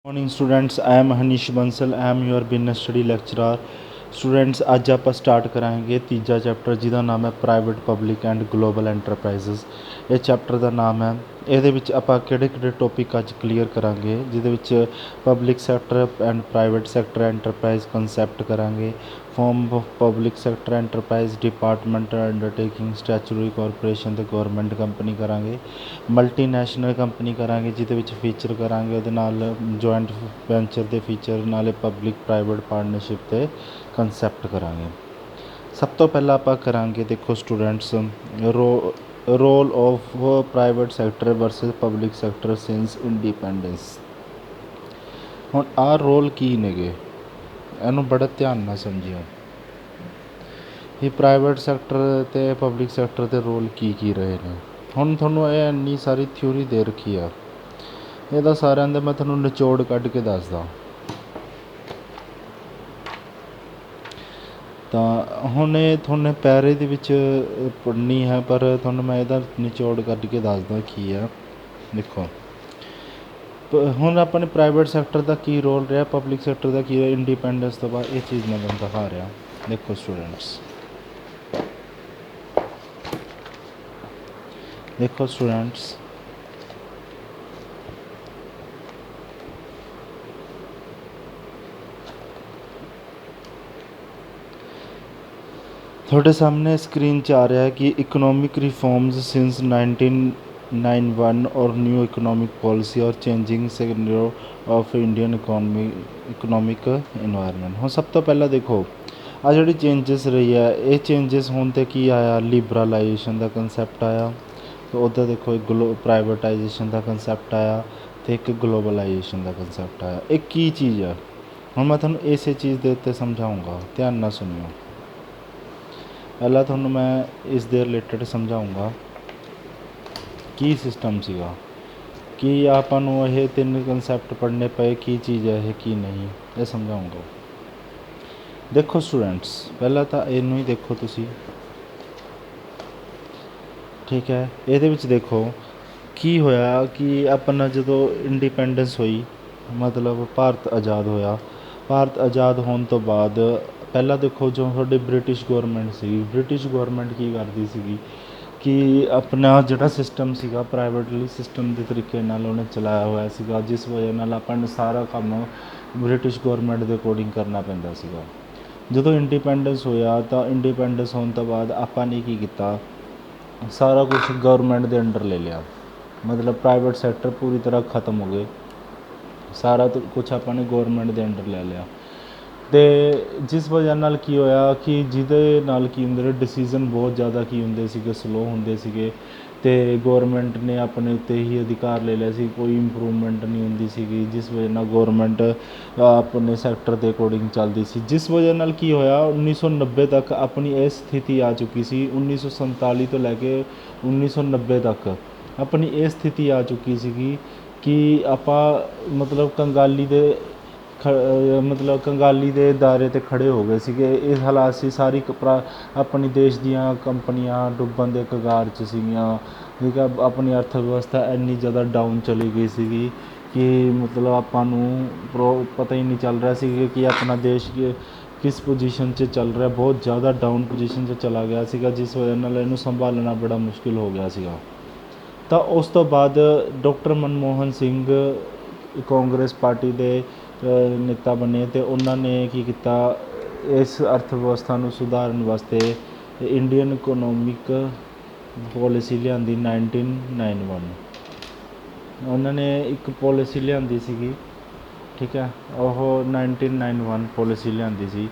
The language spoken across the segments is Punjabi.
Morning students, I am Hanish Bansal, I am your business study lecturer. Students ਅੱਜ ਆਪਾਂ ਸਟਾਰਟ ਕਰਾਂਗੇ ਤੀਜਾ ਚੈਪਟਰ ਜਿਹਦਾ ਨਾਮ ਹੈ private public and global enterprises. ਇਹ ਚੈਪਟਰ ਦਾ ਨਾਮ ਹੈ। ਇਹਦੇ ਵਿੱਚ ਆਪਾਂ ਕਿਹੜੇ ਟੌਪਿਕ ਅੱਜ ਕਲੀਅਰ ਕਰਾਂਗੇ, ਜਿਹਦੇ ਵਿੱਚ public sector and private sector enterprise concept ਕਰਾਂਗੇ, form of public sector enterprise, department undertaking, statutory corporation ਅਤੇ ਗੌਰਮੈਂਟ ਕੰਪਨੀ ਕਰਾਂਗੇ, ਮਲਟੀਨੈਸ਼ਨਲ ਕੰਪਨੀ ਕਰਾਂਗੇ ਜਿਹਦੇ ਵਿੱਚ ਫੀਚਰ ਕਰਾਂਗੇ ਉਹਦੇ ਨਾਲ ਜੁਆਇੰਟ ਵੈਂਚਰ ਦੇ ਫੀਚਰ, ਨਾਲੇ ਪਬਲਿਕ ਪ੍ਰਾਈਵੇਟ ਪਾਰਟਨਰਸ਼ਿਪ ਦੇ ਕੰਸੈਪਟ ਕਰਾਂਗੇ। ਸਭ ਤੋਂ ਪਹਿਲਾਂ ਆਪਾਂ ਕਰਾਂਗੇ, ਦੇਖੋ students, role of private sector versus public sector since independence. ਹੁਣ ਆਹ ਰੋਲ ਕੀ ਨੇਗੇ, ਇਹਨੂੰ ਬੜਾ ਧਿਆਨ ਨਾਲ ਸਮਝਿਓ। ਇਹ ਪ੍ਰਾਈਵੇਟ ਸੈਕਟਰ ਅਤੇ ਪਬਲਿਕ ਸੈਕਟਰ ਦੇ ਰੋਲ ਕੀ ਰਹੇ ਨੇ। ਹੁਣ ਤੁਹਾਨੂੰ ਇਹ ਇੰਨੀ ਸਾਰੀ ਥਿਊਰੀ ਦੇ ਰੱਖੀ ਆ, ਇਹਦਾ ਸਾਰਿਆਂ ਦਾ ਮੈਂ ਤੁਹਾਨੂੰ ਨਿਚੋੜ ਕੱਢ ਕੇ ਦੱਸਦਾ। ਤਾਂ ਹੁਣ ਇਹ ਤੁਹਾਨੂੰ ਪੈਰੇ ਦੇ ਵਿੱਚ ਪੜ੍ਹਨੀ ਹੈ, ਪਰ ਤੁਹਾਨੂੰ ਮੈਂ ਇਹਦਾ ਨਿਚੋੜ ਕੱਢ ਕੇ ਦੱਸਦਾ ਕੀ ਆ। ਦੇਖੋ ਹੁਣ ਆਪਣੇ ਪ੍ਰਾਈਵੇਟ ਸੈਕਟਰ ਦਾ ਕੀ ਰੋਲ ਰਿਹਾ, ਪਬਲਿਕ ਸੈਕਟਰ ਦਾ ਕੀ ਰਿਹਾ ਇੰਡੀਪੈਂਡੈਂਸ ਤੋਂ ਬਾਅਦ, ਇਹ ਚੀਜ਼ ਮੈਂ ਤੁਹਾਨੂੰ ਦਿਖਾ ਰਿਹਾ। ਦੇਖੋ ਸਟੂਡੈਂਟਸ, ਤੁਹਾਡੇ ਸਾਹਮਣੇ ਸਕਰੀਨ 'ਚ ਆ ਰਿਹਾ ਹੈ ਕਿ ਇਕਨੋਮਿਕ ਰਿਫੋਰਮਸ ਸਿੰਸ 1991 ਔਰ ਨਿਊ ਇਕਨੋਮਿਕ ਪੋਲਿਸੀ ਔਰ changing scenario of Indian economic environment. ਹੁਣ ਸਭ ਤੋਂ ਪਹਿਲਾਂ ਦੇਖੋ ਆਹ ਜਿਹੜੀ ਚੇਂਜਸ ਰਹੀ ਹੈ, ਇਹ ਚੇਂਜਸ ਹੋਣ 'ਤੇ ਕੀ ਆਇਆ, ਲਿਬਰਲਾਈਜੇਸ਼ਨ ਦਾ ਕੰਸੈਪਟ ਆਇਆ, ਅਤੇ ਉੱਧਰ ਦੇਖੋ ਇੱਕ ਪ੍ਰਾਈਵੇਟਾਈਜੇਸ਼ਨ ਦਾ ਕੰਸੈਪਟ ਆਇਆ, ਅਤੇ ਇੱਕ ਗਲੋਬਲਾਈਜੇਸ਼ਨ ਦਾ ਕੰਸੈਪਟ ਆਇਆ। ਇਹ ਕੀ ਚੀਜ਼ ਆ, ਹੁਣ ਮੈਂ ਤੁਹਾਨੂੰ ਇਸੇ ਚੀਜ਼ ਦੇ ਉੱਤੇ ਸਮਝਾਊਂਗਾ, ਧਿਆਨ ਨਾਲ ਸੁਣਿਓ। ਪਹਿਲਾਂ ਤੁਹਾਨੂੰ ਮੈਂ ਇਸ ਦੇ ਰਿਲੇਟਡ ਸਮਝਾਊਂਗਾ ਕੀ ਸਿਸਟਮ ਸੀਗਾ, ਕੀ ਆਪਾਂ ਨੂੰ ਇਹ ਤਿੰਨ ਕੰਸੈਪਟ ਪੜ੍ਹਨੇ ਪਏ, ਕੀ ਚੀਜ਼ ਹੈ ਇਹ, ਕੀ ਨਹੀਂ, ਇਹ ਸਮਝਾਊਂਗਾ। ਦੇਖੋ ਸਟੂਡੈਂਟਸ, ਪਹਿਲਾਂ ਤਾਂ ਇਹਨੂੰ ਹੀ ਦੇਖੋ ਤੁਸੀਂ, ਠੀਕ ਹੈ। ਇਹਦੇ ਵਿੱਚ ਦੇਖੋ ਕੀ ਹੋਇਆ ਕਿ ਆਪਣਾ ਜਦੋਂ ਇੰਡੀਪੈਂਡੈਂਸ ਹੋਈ, ਮਤਲਬ ਭਾਰਤ ਆਜ਼ਾਦ ਹੋਇਆ। ਭਾਰਤ ਆਜ਼ਾਦ ਹੋਣ ਤੋਂ ਬਾਅਦ ਪਹਿਲਾਂ ਦੇਖੋ ਜੋ ਤੁਹਾਡੀ ਬ੍ਰਿਟਿਸ਼ ਗੌਰਮੈਂਟ ਸੀਗੀ, ਬ੍ਰਿਟਿਸ਼ ਗੌਰਮੈਂਟ ਕੀ ਕਰਦੀ ਸੀਗੀ ਕਿ ਆਪਣਾ ਜਿਹੜਾ ਸਿਸਟਮ ਸੀਗਾ ਪ੍ਰਾਈਵੇਟਲੀ ਸਿਸਟਮ ਦੇ ਤਰੀਕੇ ਨਾਲ ਉਹਨੇ ਚਲਾਇਆ ਹੋਇਆ ਸੀਗਾ, ਜਿਸ ਵਜ੍ਹਾ ਨਾਲ ਆਪਾਂ ਨੂੰ ਸਾਰਾ ਕੰਮ ਬ੍ਰਿਟਿਸ਼ ਗੌਰਮੈਂਟ ਦੇ ਅਕੋਰਡਿੰਗ ਕਰਨਾ ਪੈਂਦਾ ਸੀਗਾ। ਜਦੋਂ ਇੰਡੀਪੈਂਡੈਂਸ ਹੋਇਆ ਤਾਂ ਇੰਡੀਪੈਂਡੈਂਸ ਹੋਣ ਤੋਂ ਬਾਅਦ ਆਪਾਂ ਨੇ ਕੀ ਕੀਤਾ, ਸਾਰਾ ਕੁਛ ਗਵਰਨਮੈਂਟ ਦੇ ਅੰਡਰ ਲੈ ਲਿਆ, ਮਤਲਬ ਪ੍ਰਾਈਵੇਟ ਸੈਕਟਰ ਪੂਰੀ ਤਰ੍ਹਾਂ ਖ਼ਤਮ ਹੋ ਗਏ, ਸਾਰਾ ਕੁਛ ਆਪਾਂ ਨੇ ਗੌਰਮੈਂਟ ਦੇ ਅੰਡਰ ਲੈ ਲਿਆ। ਅਤੇ ਜਿਸ ਵਜ੍ਹਾ ਨਾਲ ਕੀ ਹੋਇਆ ਕਿ ਜਿਹਦੇ ਨਾਲ ਕੀ ਹੁੰਦੇ ਨੇ, ਡਿਸੀਜ਼ਨ ਬਹੁਤ ਜ਼ਿਆਦਾ ਕੀ ਹੁੰਦੇ ਸੀਗੇ, ਸਲੋ ਹੁੰਦੇ ਸੀਗੇ, ਅਤੇ ਗੌਰਮੈਂਟ ਨੇ ਆਪਣੇ ਉੱਤੇ ਹੀ ਅਧਿਕਾਰ ਲੈ ਲਿਆ ਸੀ, ਕੋਈ ਇੰਪਰੂਵਮੈਂਟ ਨਹੀਂ ਹੁੰਦੀ ਸੀਗੀ, ਜਿਸ ਵਜ੍ਹਾ ਨਾਲ ਗੌਰਮੈਂਟ ਆਪਣੇ ਸੈਕਟਰ ਦੇ ਅਕੋਰਡਿੰਗ ਚੱਲਦੀ ਸੀ। ਜਿਸ ਵਜ੍ਹਾ ਨਾਲ ਕੀ ਹੋਇਆ, 1990 ਤੱਕ ਆਪਣੀ ਇਹ ਸਥਿਤੀ ਆ ਚੁੱਕੀ ਸੀ, 1947 ਤੋਂ ਲੈ ਕੇ 1990 ਤੱਕ ਆਪਣੀ ਇਹ ਸਥਿਤੀ ਆ ਚੁੱਕੀ ਸੀਗੀ ਕਿ ਆਪਾਂ ਮਤਲਬ ਕੰਗਾਲੀ ਦੇ ਦਾਇਰੇ 'ਤੇ ਖੜ੍ਹੇ ਹੋ ਗਏ ਸੀਗੇ। ਇਹ ਹਾਲਾਤ ਸੀ, ਸਾਰੀ ਆਪਣੀ ਦੇਸ਼ ਦੀਆਂ ਕੰਪਨੀਆਂ ਡੁੱਬਣ ਦੇ ਕਗਾਰ 'ਚ ਸੀਗੀਆਂ, ਠੀਕ ਹੈ। ਆਪਣੀ ਅਰਥ ਵਿਵਸਥਾ ਇੰਨੀ ਜ਼ਿਆਦਾ ਡਾਊਨ ਚਲੀ ਗਈ ਸੀਗੀ ਕਿ ਮਤਲਬ ਆਪਾਂ ਨੂੰ ਪਤਾ ਹੀ ਨਹੀਂ ਚੱਲ ਰਿਹਾ ਸੀ ਕਿ ਆਪਣਾ ਦੇਸ਼ ਕਿਸ ਪੋਜੀਸ਼ਨ 'ਚ ਚੱਲ ਰਿਹਾ, ਬਹੁਤ ਜ਼ਿਆਦਾ ਡਾਊਨ ਪੋਜੀਸ਼ਨ 'ਚ ਚਲਾ ਗਿਆ ਸੀਗਾ, ਜਿਸ ਵਜ੍ਹਾ ਨਾਲ ਇਹਨੂੰ ਸੰਭਾਲਣਾ ਬੜਾ ਮੁਸ਼ਕਿਲ ਹੋ ਗਿਆ ਸੀਗਾ। ਤਾਂ ਉਸ ਤੋਂ ਬਾਅਦ ਡਾਕਟਰ ਮਨਮੋਹਨ ਸਿੰਘ ਕਾਂਗਰਸ ਪਾਰਟੀ ਦੇ ਨੇਤਾ ਬਣੇ, ਅਤੇ ਉਹਨਾਂ ਨੇ ਕੀ ਕੀਤਾ, ਇਸ ਅਰਥ ਵਿਵਸਥਾ ਨੂੰ ਸੁਧਾਰਨ ਵਾਸਤੇ ਇੰਡੀਅਨ ਇਕਨੋਮਿਕ ਪੋਲਿਸੀ ਲਿਆਂਦੀ। 1991 ਉਹਨਾਂ ਨੇ ਇੱਕ ਪੋਲਿਸੀ ਲਿਆਂਦੀ ਸੀਗੀ, ਠੀਕ ਹੈ। ਉਹ 1991 ਪੋਲਿਸੀ ਲਿਆਂਦੀ ਸੀ,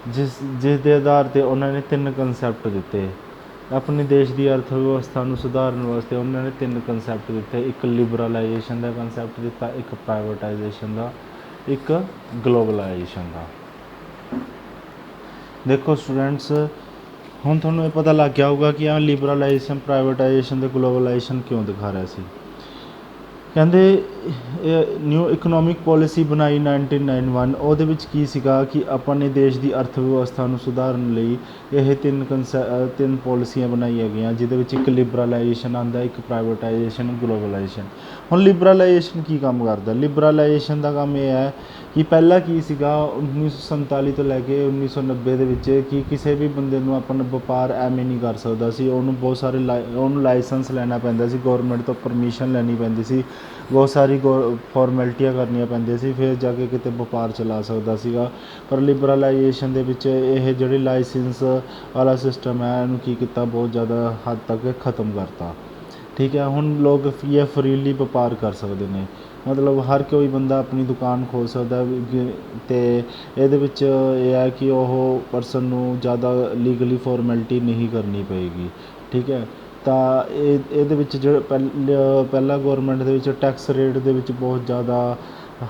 ਜਿਸ ਦੇ ਆਧਾਰ 'ਤੇ ਉਹਨਾਂ ਨੇ ਤਿੰਨ ਕੰਸੈਪਟ ਦਿੱਤੇ ਆਪਣੇ ਦੇਸ਼ ਦੀ ਅਰਥ ਵਿਵਸਥਾ ਨੂੰ ਸੁਧਾਰਨ ਵਾਸਤੇ। ਉਹਨਾਂ ਨੇ ਤਿੰਨ ਕੰਸੈਪਟ ਦਿੱਤੇ, ਇੱਕ ਲਿਬਰਲਾਈਜੇਸ਼ਨ ਦਾ ਕੰਸੈਪਟ ਦਿੱਤਾ, ਇੱਕ ਪ੍ਰਾਈਵੇਟਾਈਜੇਸ਼ਨ ਦਾ, ਇੱਕ ਗਲੋਬਲਾਈਜੇਸ਼ਨ ਦਾ। ਦੇਖੋ ਸਟੂਡੈਂਟਸ, ਹੁਣ ਤੁਹਾਨੂੰ ਇਹ ਪਤਾ ਲੱਗ ਗਿਆ ਹੋਊਗਾ ਕਿ ਆਹ ਲਿਬਰਲਾਈਜੇਸ਼ਨ, ਪ੍ਰਾਈਵੇਟਾਈਜੇਸ਼ਨ ਅਤੇ ਗਲੋਬਲਾਈਜੇਸ਼ਨ ਕਿਉਂ ਦਿਖਾ ਰਿਹਾ ਸੀ। ਕਹਿੰਦੇ ਨਿਊ ਇਕਨੋਮਿਕ ਪੋਲਿਸੀ ਬਣਾਈ 1991। ਉਹਦੇ ਵਿੱਚ ਕੀ ਸੀਗਾ ਕਿ ਆਪਣੇ ਦੇਸ਼ ਦੀ ਅਰਥ ਵਿਵਸਥਾ ਨੂੰ ਸੁਧਾਰਨ ਲਈ ਇਹ ਤਿੰਨ ਪੋਲਿਸੀਆਂ ਬਣਾਈਆਂ ਗਈਆਂ, ਜਿਹਦੇ ਵਿੱਚ ਇੱਕ ਲਿਬਰਲਾਈਜੇਸ਼ਨ ਆਉਂਦਾ, ਇੱਕ ਪ੍ਰਾਈਵੇਟਾਈਜੇਸ਼ਨ, ਗਲੋਬਲਾਈਜੇਸ਼ਨ। ਹੁਣ ਲਿਬਰਲਾਈਜੇਸ਼ਨ ਕੀ ਕੰਮ ਕਰਦਾ? ਲਿਬਰਲਾਈਜੇਸ਼ਨ ਦਾ ਕੰਮ ਇਹ ਹੈ ਕਿ ਪਹਿਲਾਂ ਕੀ ਸੀਗਾ 1947 ਤੋਂ ਲੈ ਕੇ 1990 ਦੇ ਵਿੱਚ ਕਿ ਕਿਸੇ ਵੀ ਬੰਦੇ ਨੂੰ ਆਪਣਾ ਵਪਾਰ ਐਵੇਂ ਨਹੀਂ ਕਰ ਸਕਦਾ ਸੀ। ਉਹਨੂੰ ਬਹੁਤ ਸਾਰੇ ਉਹਨੂੰ ਲਾਇਸੈਂਸ ਲੈਣਾ ਪੈਂਦਾ ਸੀ, ਗੌਰਮੈਂਟ ਤੋਂ ਪਰਮਿਸ਼ਨ ਲੈਣੀ ਪੈਂਦੀ ਸੀ, ਬਹੁਤ ਸਾਰੀ ਫੋਰਮੈਲਿਟੀਆਂ ਕਰਨੀਆਂ ਪੈਂਦੀਆਂ ਸੀ, ਫਿਰ ਜਾ ਕੇ ਕਿਤੇ ਵਪਾਰ ਚਲਾ ਸਕਦਾ ਸੀਗਾ। ਪਰ ਲਿਬਰਲਾਈਜੇਸ਼ਨ ਦੇ ਵਿੱਚ ਇਹ ਜਿਹੜੀ ਲਾਇਸੈਂਸ ਵਾਲਾ ਸਿਸਟਮ ਹੈ ਇਹਨੂੰ ਕੀ ਕੀਤਾ, ਬਹੁਤ ਜ਼ਿਆਦਾ ਹੱਦ ਤੱਕ ਖ਼ਤਮ ਕਰਤਾ। ਠੀਕ ਹੈ, ਹੁਣ ਲੋਕ ਇਹ ਫਰੀਲੀ ਵਪਾਰ ਕਰ ਸਕਦੇ ਨੇ, ਮਤਲਬ ਹਰ ਕੋਈ ਬੰਦਾ ਆਪਣੀ ਦੁਕਾਨ ਖੋਲ੍ਹ ਸਕਦਾ। ਅਤੇ ਇਹਦੇ ਵਿੱਚ ਇਹ ਹੈ ਕਿ ਉਹ ਪਰਸਨ ਨੂੰ ਜ਼ਿਆਦਾ ਲੀਗਲੀ ਫੋਰਮੈਲਿਟੀ ਨਹੀਂ ਕਰਨੀ ਪਏਗੀ। ਠੀਕ ਹੈ, ਤਾਂ ਇਹਦੇ ਵਿੱਚ ਜਿਹੜਾ ਪਹਿਲਾਂ ਗੌਰਮੈਂਟ ਦੇ ਵਿੱਚ ਟੈਕਸ ਰੇਟ ਦੇ ਵਿੱਚ ਬਹੁਤ ਜ਼ਿਆਦਾ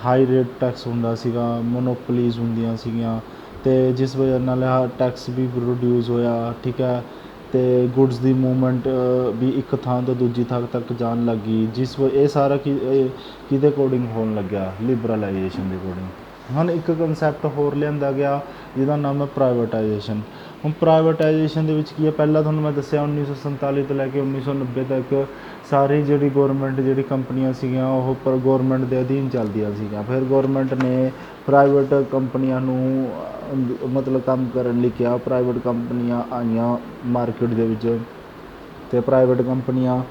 ਹਾਈ ਰੇਟ ਟੈਕਸ ਹੁੰਦਾ ਸੀਗਾ, ਮੋਨੋਪਲੀਜ਼ ਹੁੰਦੀਆਂ ਸੀਗੀਆਂ, ਅਤੇ ਜਿਸ ਵਜ੍ਹਾ ਨਾਲ ਟੈਕਸ ਵੀ ਰਿਡਿਊਸ ਹੋਇਆ। ਠੀਕ ਹੈ, ਅਤੇ ਗੁਡਸ ਦੀ ਮੂਵਮੈਂਟ ਵੀ ਇੱਕ ਥਾਂ ਤੋਂ ਦੂਜੀ ਥਾਂ ਤੱਕ ਜਾਣ ਲੱਗ ਗਈ, ਇਹ ਸਾਰਾ ਕਿਹਦੇ ਅਕੋਰਡਿੰਗ ਹੋਣ ਲੱਗਿਆ? ਲਿਬਰਲਾਈਜੇਸ਼ਨ ਦੇ ਅਕੋਰਡਿੰਗ। ਹੁਣ ਇੱਕ ਕੰਸੈਪਟ ਹੋਰ ਲਿਆਂਦਾ ਗਿਆ ਜਿਹਦਾ ਨਾਮ ਹੈ ਪ੍ਰਾਈਵੇਟਾਈਜੇਸ਼ਨ। ਹੁਣ ਪ੍ਰਾਈਵੇਟਾਈਜੇਸ਼ਨ ਦੇ ਵਿੱਚ ਕੀ ਹੈ, ਪਹਿਲਾਂ ਤੁਹਾਨੂੰ ਮੈਂ ਦੱਸਿਆ 1947 ਤੋਂ ਲੈ ਕੇ 1990 ਤੱਕ ਸਾਰੀ ਜਿਹੜੀ ਗੌਰਮੈਂਟ ਜਿਹੜੀ ਕੰਪਨੀਆਂ ਸੀਗੀਆਂ ਉਹ ਗੌਰਮੈਂਟ ਦੇ ਅਧੀਨ ਚੱਲਦੀਆਂ ਸੀਗੀਆਂ। ਫਿਰ ਗੌਰਮੈਂਟ ਨੇ ਪ੍ਰਾਈਵੇਟ ਕੰਪਨੀਆਂ ਨੂੰ ਮਤਲਬ ਕੰਮ ਕਰਨ ਲਈ ਕਿਹਾ, ਪ੍ਰਾਈਵੇਟ ਕੰਪਨੀਆਂ ਆਈਆਂ ਮਾਰਕੀਟ ਦੇ ਵਿੱਚ, ਅਤੇ ਪ੍ਰਾਈਵੇਟ ਕੰਪਨੀਆਂ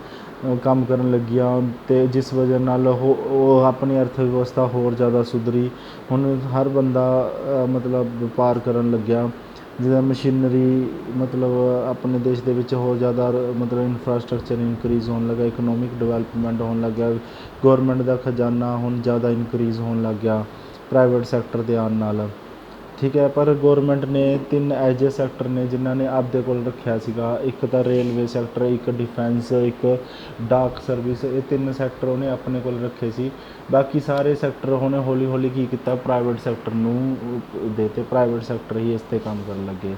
ਕੰਮ ਕਰਨ ਲੱਗੀਆਂ, ਅਤੇ ਜਿਸ ਵਜ੍ਹਾ ਨਾਲ ਉਹ ਆਪਣੀ ਅਰਥ ਵਿਵਸਥਾ ਹੋਰ ਜ਼ਿਆਦਾ ਸੁਧਰੀ। ਹੁਣ ਹਰ ਬੰਦਾ ਮਤਲਬ ਵਪਾਰ ਕਰਨ ਲੱਗਿਆ, ਜਿੱਦਾਂ ਮਸ਼ੀਨਰੀ ਮਤਲਬ ਆਪਣੇ ਦੇਸ਼ ਦੇ ਵਿੱਚ ਹੋਰ ਜ਼ਿਆਦਾ ਮਤਲਬ ਇਨਫਰਾਸਟਰਕਚਰ ਇਨਕਰੀਜ਼ ਹੋਣ ਲੱਗਾ, ਇਕਨੋਮਿਕ ਡਿਵੈਲਪਮੈਂਟ ਹੋਣ ਲੱਗਿਆ, ਗੌਰਮੈਂਟ ਦਾ ਖਜ਼ਾਨਾ ਹੁਣ ਜ਼ਿਆਦਾ ਇਨਕਰੀਜ਼ ਹੋਣ ਲੱਗ ਗਿਆ ਪ੍ਰਾਈਵੇਟ ਸੈਕਟਰ ਦੇ ਆਉਣ ਨਾਲ। ਠੀਕ ਹੈ, ਪਰ ਗੌਰਮੈਂਟ ਨੇ 3 ਇਹੋ ਜਿਹੇ ਸੈਕਟਰ ਨੇ ਜਿਨ੍ਹਾਂ ਨੇ ਆਪਦੇ ਕੋਲ ਰੱਖਿਆ ਸੀਗਾ। ਇੱਕ ਤਾਂ ਰੇਲਵੇ ਸੈਕਟਰ, ਇੱਕ ਡਿਫੈਂਸ, ਇੱਕ ਡਾਕ ਸਰਵਿਸ, ਇਹ 3 ਸੈਕਟਰ ਉਹਨੇ ਆਪਣੇ ਕੋਲ ਰੱਖੇ ਸੀ। ਬਾਕੀ ਸਾਰੇ ਸੈਕਟਰ ਉਹਨੇ ਹੌਲੀ ਹੌਲੀ ਕੀ ਕੀਤਾ, ਪ੍ਰਾਈਵੇਟ ਸੈਕਟਰ ਨੂੰ ਦੇਤੇ, ਪ੍ਰਾਈਵੇਟ ਸੈਕਟਰ ਹੀ ਇਸ 'ਤੇ ਕੰਮ ਕਰਨ ਲੱਗੇ।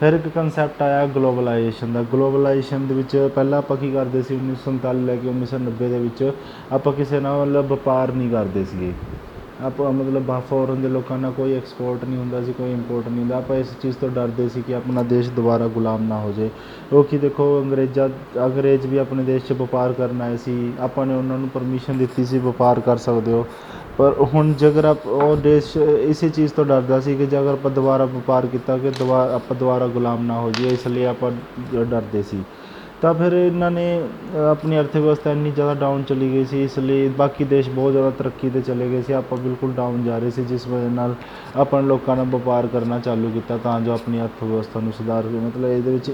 ਫਿਰ ਇੱਕ ਕੰਸੈਪਟ ਆਇਆ ਗਲੋਬਲਾਈਜੇਸ਼ਨ ਦਾ। ਗਲੋਬਲਾਈਜੇਸ਼ਨ ਦੇ ਵਿੱਚ ਪਹਿਲਾਂ ਆਪਾਂ ਕੀ ਕਰਦੇ ਸੀ, 1947 ਲੈ ਕੇ 1990 ਦੇ ਵਿੱਚ ਆਪਾਂ ਕਿਸੇ ਨਾਲ ਵਪਾਰ ਨਹੀਂ ਕਰਦੇ ਸੀਗੇ। ਆਪਾਂ ਮਤਲਬ ਫੋਰਨ ਦੇ ਲੋਕਾਂ ਨਾਲ ਕੋਈ ਐਕਸਪੋਰਟ ਨਹੀਂ ਹੁੰਦਾ ਸੀ, ਕੋਈ ਇੰਪੋਰਟ ਨਹੀਂ ਹੁੰਦਾ। ਆਪਾਂ ਇਸ ਚੀਜ਼ ਤੋਂ ਡਰਦੇ ਸੀ ਕਿ ਆਪਣਾ ਦੇਸ਼ ਦੁਬਾਰਾ ਗੁਲਾਮ ਨਾ ਹੋ ਜਾਏ, ਕਿਉਂਕਿ ਦੇਖੋ ਅੰਗਰੇਜ਼ ਵੀ ਆਪਣੇ ਦੇਸ਼ 'ਚ ਵਪਾਰ ਕਰਨ ਆਏ ਸੀ, ਆਪਾਂ ਨੇ ਉਹਨਾਂ ਨੂੰ ਪਰਮਿਸ਼ਨ ਦਿੱਤੀ ਸੀ ਵਪਾਰ ਕਰ ਸਕਦੇ ਹੋ। ਪਰ ਹੁਣ ਜੇਕਰ ਉਹ ਦੇਸ਼ ਇਸੇ ਚੀਜ਼ ਤੋਂ ਡਰਦਾ ਸੀ ਕਿ ਜੇਕਰ ਆਪਾਂ ਦੁਬਾਰਾ ਵਪਾਰ ਕੀਤਾ ਕਿ ਆਪਾਂ ਦੁਬਾਰਾ ਗੁਲਾਮ ਨਾ ਹੋ ਜਾਈਏ, ਇਸ ਲਈ ਆਪਾਂ ਡਰਦੇ ਸੀ। ਤਾਂ ਫਿਰ ਇਹਨਾਂ ਨੇ ਆਪਣੀ ਅਰਥ ਵਿਵਸਥਾ ਇੰਨੀ ਜ਼ਿਆਦਾ ਡਾਊਨ ਚਲੀ ਗਈ ਸੀ, ਇਸ ਲਈ ਬਾਕੀ ਦੇਸ਼ ਬਹੁਤ ਜ਼ਿਆਦਾ ਤਰੱਕੀ 'ਤੇ ਚਲੇ ਗਏ ਸੀ, ਆਪਾਂ ਬਿਲਕੁਲ ਡਾਊਨ ਜਾ ਰਹੇ ਸੀ, ਜਿਸ ਵਜ੍ਹਾ ਨਾਲ ਆਪਾਂ ਲੋਕਾਂ ਨਾਲ ਵਪਾਰ ਕਰਨਾ ਚਾਲੂ ਕੀਤਾ ਤਾਂ ਜੋ ਆਪਣੀ ਅਰਥ ਵਿਵਸਥਾ ਨੂੰ ਸੁਧਾਰ ਮਤਲਬ ਇਹਦੇ ਵਿੱਚ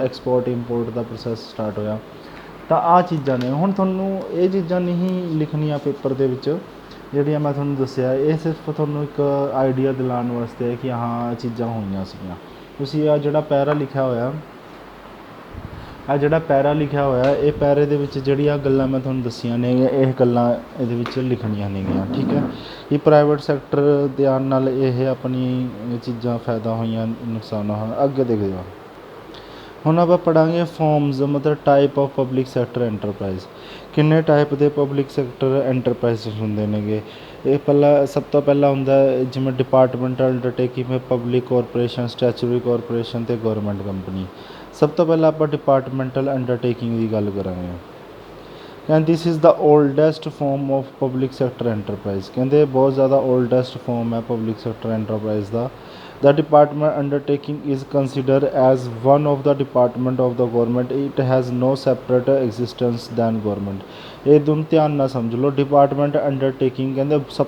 ਐਕਸਪੋਰਟ ਇੰਪੋਰਟ ਦਾ ਪ੍ਰੋਸੈਸ ਸਟਾਰਟ ਹੋਇਆ। ਤਾਂ ਆਹ ਚੀਜ਼ਾਂ ਨੇ। ਹੁਣ ਤੁਹਾਨੂੰ ਇਹ ਚੀਜ਼ਾਂ ਨਹੀਂ ਲਿਖਣੀਆਂ ਪੇਪਰ ਦੇ ਵਿੱਚ ਜਿਹੜੀਆਂ ਮੈਂ ਤੁਹਾਨੂੰ ਦੱਸਿਆ, ਇਹ ਸਿਰਫ ਤੁਹਾਨੂੰ ਇੱਕ ਆਈਡੀਆ ਦਿਲਾਉਣ ਵਾਸਤੇ ਹੈ ਕਿ ਹਾਂ ਚੀਜ਼ਾਂ ਹੋਈਆਂ ਸੀਗੀਆਂ। ਤੁਸੀਂ ਆਹ ਜਿਹੜਾ ਪੈਰਾ ਲਿਖਿਆ ਹੋਇਆ ਇਹ ਪੈਰੇ ਦੇ ਵਿੱਚ ਜਿਹੜੀਆਂ ਗੱਲਾਂ ਮੈਂ ਤੁਹਾਨੂੰ ਦੱਸੀਆਂ ਨੇ, ਇਹ ਗੱਲਾਂ ਇਹਦੇ ਵਿੱਚ ਲਿਖਣੀਆਂ ਨੇਗੀਆਂ। ਠੀਕ ਹੈ, ਇਹ ਪ੍ਰਾਈਵੇਟ ਸੈਕਟਰ ਦੇ ਆਉਣ ਨਾਲ ਇਹ ਆਪਣੀ ਚੀਜ਼ਾਂ ਫਾਇਦਾ ਹੋਈਆਂ, ਨੁਕਸਾਨ ਹੋਇਆ। ਅੱਗੇ ਦੇਖਦੇ ਹਾਂ, ਹੁਣ ਆਪਾਂ ਪੜ੍ਹਾਂਗੇ ਫੋਰਮਸ ਮਤਲਬ type of public sector enterprise. ਕਿੰਨੇ ਟਾਈਪ ਦੇ ਪਬਲਿਕ ਸੈਕਟਰ ਐਂਟਰਪ੍ਰਾਈਜ਼ ਹੁੰਦੇ ਨੇਗੇ। ਇਹ ਸਭ ਤੋਂ ਪਹਿਲਾਂ ਹੁੰਦਾ ਜਿਵੇਂ departmental undertaking, public corporation, statutory corporation ਅਤੇ ਗੌਰਮੈਂਟ ਕੰਪਨੀ। ਸਭ ਤੋਂ ਪਹਿਲਾਂ ਆਪਾਂ ਡਿਪਾਰਟਮੈਂਟਲ ਅੰਡਰਟੇਕਿੰਗ ਦੀ ਗੱਲ ਕਰਾਂਗੇ। And this is the oldest forum of public sector enterprise. ਕਹਿੰਦੇ ਬਹੁਤ ਜ਼ਿਆਦਾ ਓਲਡੈਸਟ ਫੋਰਮ ਹੈ ਪਬਲਿਕ ਸੈਕਟਰ ਐਂਟਰਪ੍ਰਾਈਜ਼ ਦਾ। The department undertaking is considered as one of the department of the government. It has no separate existence than government. ਇਹ ਦੋਨੋਂ ਧਿਆਨ ਨਾਲ ਸਮਝ ਲਓ। ਡਿਪਾਰਟਮੈਂਟ ਅੰਡਰਟੇਕਿੰਗ ਕਹਿੰਦੇ ਸਭ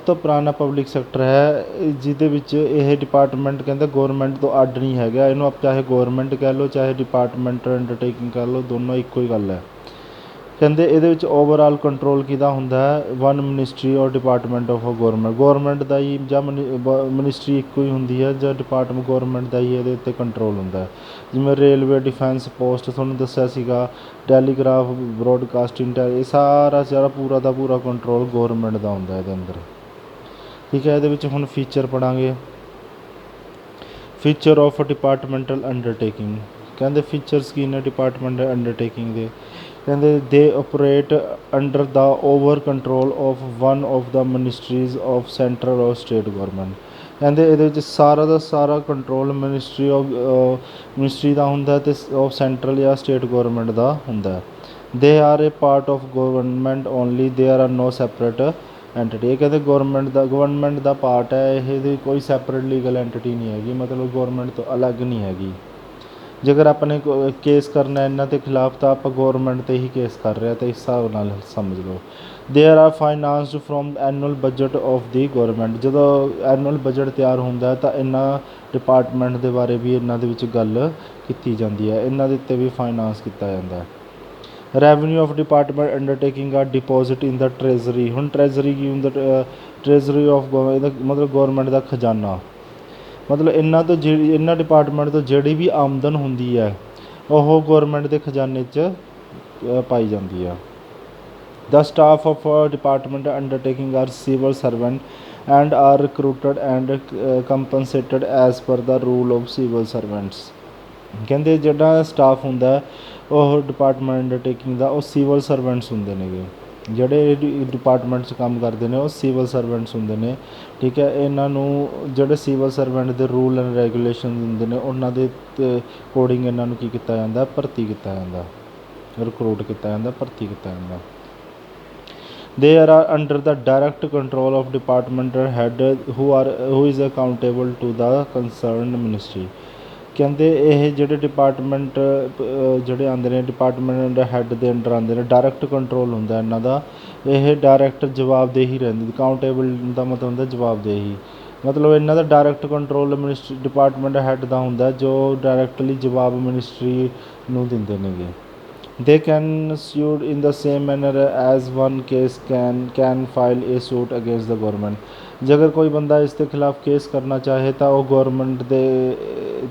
ਤੋਂ ਪੁਰਾਣਾ ਪਬਲਿਕ ਸੈਕਟਰ ਹੈ, ਜਿਹਦੇ ਵਿੱਚ ਇਹ ਡਿਪਾਰਟਮੈਂਟ ਕਹਿੰਦੇ ਗੌਰਮੈਂਟ ਤੋਂ ਅੱਡ ਨਹੀਂ ਹੈਗਾ। ਇਹਨੂੰ ਆਪ ਚਾਹੇ ਗੌਰਮੈਂਟ ਕਹਿ ਲਓ ਚਾਹੇ ਡਿਪਾਰਟਮੈਂਟ ਅੰਡਰਟੇਕਿੰਗ ਕਹਿ ਲਓ, ਦੋਨੋਂ ਇੱਕੋ ਹੀ ਗੱਲ ਹੈ। ਕਹਿੰਦੇ ਇਹਦੇ ਵਿੱਚ ਓਵਰਆਲ ਕੰਟਰੋਲ ਕਿਹਦਾ ਹੁੰਦਾ ਹੈ, ਵਨ ਮਿਨਿਸਟਰੀ ਔਰ ਡਿਪਾਰਟਮੈਂਟ ਆਫ ਗੌਰਮੈਂਟ ਦਾ ਹੀ, ਜਾਂ ਮਿਨਿਸਟਰੀ ਇੱਕੋ ਹੀ ਹੁੰਦੀ ਹੈ, ਜਾਂ ਡਿਪਾਰਟਮੈਂਟ ਗੌਰਮੈਂਟ ਦਾ ਹੀ ਇਹਦੇ ਉੱਤੇ ਕੰਟਰੋਲ ਹੁੰਦਾ ਹੈ। ਜਿਵੇਂ ਰੇਲਵੇ, ਡਿਫੈਂਸ, ਪੋਸਟ ਤੁਹਾਨੂੰ ਦੱਸਿਆ ਸੀਗਾ, ਟੈਲੀਗ੍ਰਾਫ, ਬਰੋਡਕਾਸਟਿੰਗ, ਇਹ ਸਾਰਾ ਪੂਰਾ ਦਾ ਪੂਰਾ ਕੰਟਰੋਲ ਗੌਰਮੈਂਟ ਦਾ ਹੁੰਦਾ ਇਹਦੇ ਅੰਦਰ। ਠੀਕ ਹੈ, ਇਹਦੇ ਵਿੱਚ ਹੁਣ ਫੀਚਰ ਪੜ੍ਹਾਂਗੇ। Feature of departmental undertaking. ਕਹਿੰਦੇ ਫੀਚਰਸ ਕੀ ਨੇ ਡਿਪਾਰਟਮੈਂਟ ਅੰਡਰਟੇਕਿੰਗ ਦੇ। ਕਹਿੰਦੇ they operate under the over control of one of the ministries of central or state government. ਕਹਿੰਦੇ ਇਹਦੇ ਵਿੱਚ ਸਾਰਾ ਦਾ ਸਾਰਾ ਕੰਟਰੋਲ ਮਿਨਿਸਟਰੀ ਦਾ ਹੁੰਦਾ ਅਤੇ ਆਫ ਸੈਂਟਰਲ ਜਾਂ ਸਟੇਟ ਗੌਰਮੈਂਟ ਦਾ ਹੁੰਦਾ। They are a part of government only, there are no separate entity. ਇਹ ਕਹਿੰਦੇ ਗਵਰਨਮੈਂਟ ਦਾ ਪਾਰਟ ਹੈ, ਇਹਦੀ ਕੋਈ ਸੈਪਰੇਟ ਲੀਗਲ ਐਂਟੀਟੀ ਨਹੀਂ ਹੈਗੀ, ਮਤਲਬ ਗੌਰਮੈਂਟ ਤੋਂ ਅਲੱਗ ਨਹੀਂ ਹੈਗੀ। ਜੇਕਰ ਆਪਾਂ ਨੇ ਕੇਸ ਕਰਨਾ ਇਹਨਾਂ ਦੇ ਖਿਲਾਫ ਤਾਂ ਆਪਾਂ ਗੌਰਮੈਂਟ 'ਤੇ ਹੀ ਕੇਸ ਕਰ ਰਹੇ ਤਾਂ ਇਸ ਹਿਸਾਬ ਨਾਲ ਸਮਝ ਲਓ। There are financed from annual budget of the government. ਜਦੋਂ ਐਨੂਅਲ ਬਜਟ ਤਿਆਰ ਹੁੰਦਾ ਤਾਂ ਇਹਨਾਂ ਡਿਪਾਰਟਮੈਂਟ ਦੇ ਬਾਰੇ ਵੀ ਇਹਨਾਂ ਦੇ ਵਿੱਚ ਗੱਲ ਕੀਤੀ ਜਾਂਦੀ ਹੈ, ਇਹਨਾਂ ਦੇ ਉੱਤੇ ਵੀ ਫਾਈਨਾਂਸ ਕੀਤਾ ਜਾਂਦਾ ਹੈ। ਰੈਵਨਿਊ ਆਫ ਡਿਪਾਰਟਮੈਂਟ ਅੰਡਰਟੇਕਿੰਗ ਆ ਡਿਪੋਜ਼ਿਟ ਇਨ ਦਾ ਟਰੇਜ਼ਰੀ। ਹੁਣ ਟਰੇਜ਼ਰੀ ਕੀ ਹੁੰਦਾ? ਟਰੇਜ਼ਰੀ ਆਫ ਗੌਰਮੈਂਟ ਮਤਲਬ ਗੌਰਮੈਂਟ ਦਾ ਖਜ਼ਾਨਾ। ਮਤਲਬ ਇਹਨਾਂ ਡਿਪਾਰਟਮੈਂਟ ਤੋਂ ਜਿਹੜੀ ਵੀ ਆਮਦਨ ਹੁੰਦੀ ਹੈ ਉਹ ਗੌਰਮੈਂਟ ਦੇ ਖਜ਼ਾਨੇ 'ਚ ਪਾਈ ਜਾਂਦੀ ਆ। The staff of a department undertaking are civil servant and are recruited and compensated as per the rule of civil servants। ਕਹਿੰਦੇ ਜਿਹੜਾ ਸਟਾਫ ਹੁੰਦਾ ਉਹ ਡਿਪਾਰਟਮੈਂਟ ਅੰਡਰਟੇਕਿੰਗ ਦਾ ਉਹ ਸਿਵਲ ਸਰਵੈਂਟਸ ਹੁੰਦੇ ਨੇਗੇ। ਜਿਹੜੇ ਡਿਪਾਰਟਮੈਂਟ 'ਚ ਕੰਮ ਕਰਦੇ ਨੇ ਉਹ ਸਿਵਲ ਸਰਵੈਂਟਸ ਹੁੰਦੇ ਨੇ, ਠੀਕ ਹੈ। ਇਹਨਾਂ ਨੂੰ ਜਿਹੜੇ ਸਿਵਲ ਸਰਵੈਂਟ ਦੇ ਰੂਲ ਐਂਡ ਰੈਗੂਲੇਸ਼ਨ ਹੁੰਦੇ ਨੇ ਉਹਨਾਂ ਦੇ ਅਕੋਰਡਿੰਗ ਇਹਨਾਂ ਨੂੰ ਕੀ ਕੀਤਾ ਜਾਂਦਾ? ਭਰਤੀ ਕੀਤਾ ਜਾਂਦਾ, ਰਿਕਰੂਟ ਕੀਤਾ ਜਾਂਦਾ, ਭਰਤੀ ਕੀਤਾ ਜਾਂਦਾ। They are under the direct control of departmental head who is accountable to the concerned ministry। ਕਹਿੰਦੇ ਇਹ ਜਿਹੜੇ ਡਿਪਾਰਟਮੈਂਟ ਜਿਹੜੇ ਆਉਂਦੇ ਨੇ ਡਿਪਾਰਟਮੈਂਟ ਹੈੱਡ ਦੇ ਅੰਡਰ ਆਉਂਦੇ ਨੇ, ਡਾਇਰੈਕਟ ਕੰਟਰੋਲ ਹੁੰਦਾ ਇਹਨਾਂ ਦਾ। ਇਹ ਡਾਇਰੈਕਟ ਜਵਾਬਦੇਹੀ ਰਹਿੰਦੀ। ਅਕਾਊਂਟੇਬਲ ਦਾ ਮਤਲਬ ਹੁੰਦਾ ਜਵਾਬਦੇਹੀ, ਮਤਲਬ ਇਹਨਾਂ ਦਾ direct control ministry department head ਦਾ ਹੁੰਦਾ ਜੋ ਡਾਇਰੈਕਟਲੀ ਜਵਾਬ ਮਿਨਿਸਟਰੀ ਨੂੰ ਦਿੰਦੇ ਨੇਗੇ। They can sued in the same manner as one case can file a suit against the government। ਜੇਕਰ ਕੋਈ ਬੰਦਾ ਇਸ ਦੇ ਖਿਲਾਫ ਕੇਸ ਕਰਨਾ ਚਾਹੇ ਤਾਂ ਉਹ ਗੌਰਮੈਂਟ ਦੇ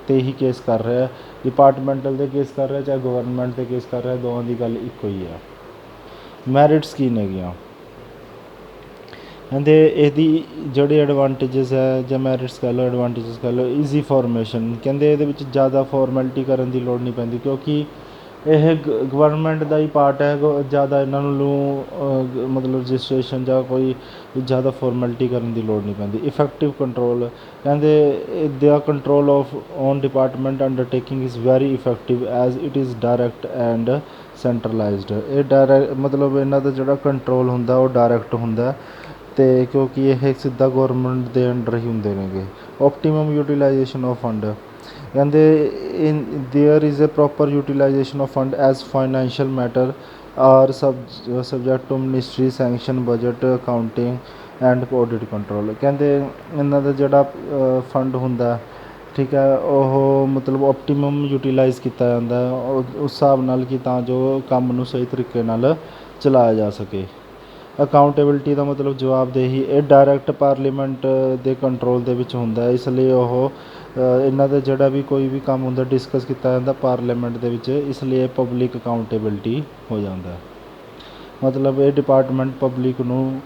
'ਤੇ ਹੀ ਕੇਸ ਕਰ ਰਿਹਾ, ਡਿਪਾਰਟਮੈਂਟਲ 'ਤੇ ਕੇਸ ਕਰ ਰਿਹਾ ਚਾਹੇ ਗਵਰਨਮੈਂਟ 'ਤੇ ਕੇਸ ਕਰ ਰਿਹਾ, ਦੋਵਾਂ ਦੀ ਗੱਲ ਇੱਕੋ ਹੀ ਆ। ਮੈਰਿਟਸ ਕੀ ਨੇਗੀਆਂ? ਕਹਿੰਦੇ ਇਹਦੀ ਜਿਹੜੀ ਐਡਵਾਂਟੇਜਸ ਹੈ ਜਾਂ ਮੈਰਿਟਸ ਕਹਿ ਲਓ, ਐਡਵਾਂਟੇਜਸ ਕਹਿ ਲਓ। Easy formation. ਕਹਿੰਦੇ ਇਹਦੇ ਵਿੱਚ ਜ਼ਿਆਦਾ ਫਾਰਮੈਲਿਟੀ ਕਰਨ ਦੀ ਲੋੜ ਨਹੀਂ ਪੈਂਦੀ ਕਿਉਂਕਿ ਇਹ ਗਵਰਨਮੈਂਟ ਦਾ ਹੀ ਪਾਰਟ ਹੈ। ਜ਼ਿਆਦਾ ਇਹਨਾਂ ਨੂੰ ਮਤਲਬ ਰਜਿਸਟ੍ਰੇਸ਼ਨ ਜਾਂ ਕੋਈ ਜ਼ਿਆਦਾ ਫਾਰਮੈਲਿਟੀ ਕਰਨ ਦੀ ਲੋੜ ਨਹੀਂ ਪੈਂਦੀ। Effective control. ਕਹਿੰਦੇ the control of on department undertaking is very effective as it is direct and centralised. ਇਹ ਡਾਇਰੈਕਟ ਮਤਲਬ ਇਹਨਾਂ ਦਾ ਜਿਹੜਾ ਕੰਟਰੋਲ ਹੁੰਦਾ ਉਹ ਡਾਇਰੈਕਟ ਹੁੰਦਾ ਅਤੇ ਕਿਉਂਕਿ ਇਹ ਸਿੱਧਾ ਗੌਰਮੈਂਟ ਦੇ ਅੰਡਰ ਹੀ ਹੁੰਦੇ ਨੇਗੇ। Optimum utilization of fund. ਕਹਿੰਦੇ there is a proper utilization of fund as financial matter are subject to ministry sanction budget accounting and audit control. ਕਹਿੰਦੇ ਇਹਨਾਂ ਦਾ ਜਿਹੜਾ ਫੰਡ ਹੁੰਦਾ, ਠੀਕ ਹੈ, ਉਹ ਮਤਲਬ ਓਪਟੀਮਮ ਯੂਟੀਲਾਈਜ਼ ਕੀਤਾ ਜਾਂਦਾ ਉਸ ਹਿਸਾਬ ਨਾਲ ਕਿ ਤਾਂ ਜੋ ਕੰਮ ਨੂੰ ਸਹੀ ਤਰੀਕੇ ਨਾਲ ਚਲਾਇਆ ਜਾ ਸਕੇ। ਅਕਾਊਂਟੇਬਿਲਟੀ ਦਾ ਮਤਲਬ ਜਵਾਬਦੇਹੀ। ਇਹ ਡਾਇਰੈਕਟ ਪਾਰਲੀਮੈਂਟ ਦੇ ਕੰਟਰੋਲ ਦੇ ਵਿੱਚ ਹੁੰਦਾ, ਇਸ ਲਈ ਉਹ ਇਹਨਾਂ ਦਾ ਜਿਹੜਾ ਵੀ ਕੋਈ ਵੀ ਕੰਮ ਹੁੰਦਾ ਡਿਸਕਸ ਕੀਤਾ ਜਾਂਦਾ ਪਾਰਲੀਮੈਂਟ ਦੇ ਵਿੱਚ, ਇਸ ਲਈ ਇਹ ਪਬਲਿਕ ਅਕਾਊਂਟੇਬਿਲਟੀ ਹੋ ਜਾਂਦਾ। ਮਤਲਬ ਇਹ ਡਿਪਾਰਟਮੈਂਟ ਪਬਲਿਕ ਨੂੰ